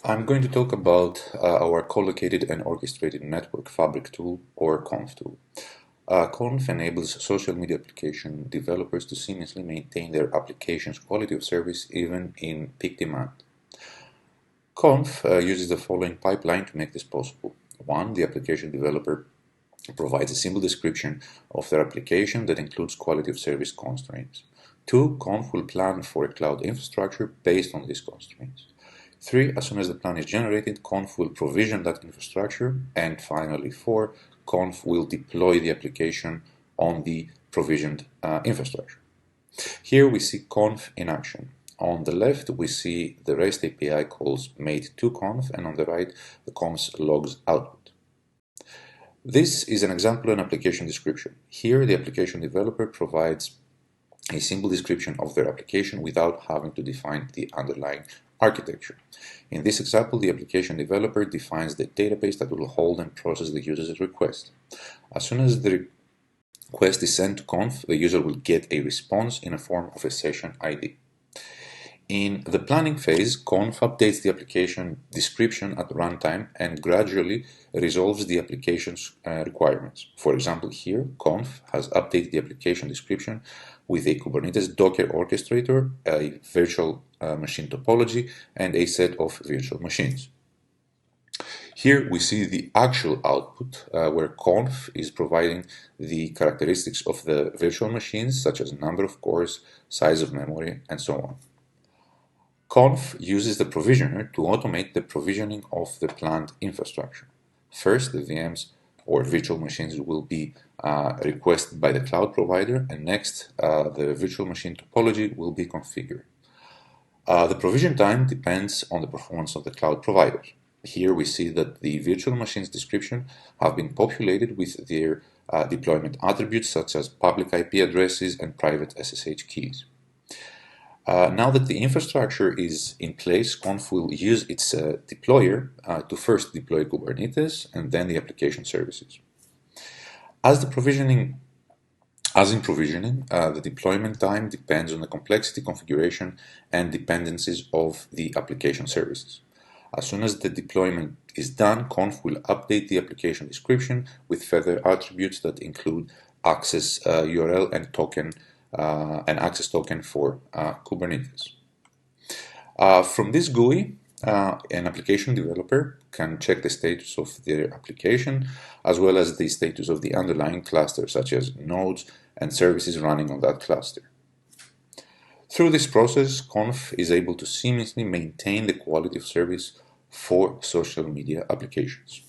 I'm going to talk about our collocated and orchestrated network fabric tool, or CONF tool. CONF enables social media application developers to seamlessly maintain their application's quality of service even in peak demand. CONF uses the following pipeline to make this possible. One, the application developer provides a simple description of their application that includes quality of service constraints. Two, CONF will plan for a cloud infrastructure based on these constraints. Three, as soon as the plan is generated, CONF will provision that infrastructure. And finally, four, CONF will deploy the application on the provisioned infrastructure. Here we see CONF in action. On the left, we see the REST API calls made to CONF, and on the right, the CONF's logs output. This is an example of an application description. Here, the application developer provides a simple description of their application without having to define the underlying architecture. In this example, the application developer defines the database that will hold and process the user's request. As soon as the request is sent to CONF, the user will get a response in the form of a session ID. In the planning phase, CONF updates the application description at runtime and gradually resolves the application's requirements. For example, here, CONF has updated the application description with a Kubernetes Docker orchestrator, a virtual machine topology, and a set of virtual machines. Here we see the actual output where CONF is providing the characteristics of the virtual machines, such as number of cores, size of memory, and so on. CONF uses the provisioner to automate the provisioning of the planned infrastructure. First, the VMs or virtual machines will be requested by the cloud provider, and next, the virtual machine topology will be configured. The provision time depends on the performance of the cloud provider. Here we see that the virtual machines description have been populated with their deployment attributes such as public IP addresses and private SSH keys. Now that the infrastructure is in place, CONF will use its deployer to first deploy Kubernetes and then the application services. As in provisioning, the deployment time depends on the complexity, configuration, and dependencies of the application services. As soon as the deployment is done, CONF will update the application description with further attributes that include access URL and token an access token for Kubernetes. From this GUI, an application developer can check the status of their application as well as the status of the underlying cluster, such as nodes and services running on that cluster. Through this process, CONF is able to seamlessly maintain the quality of service for social media applications.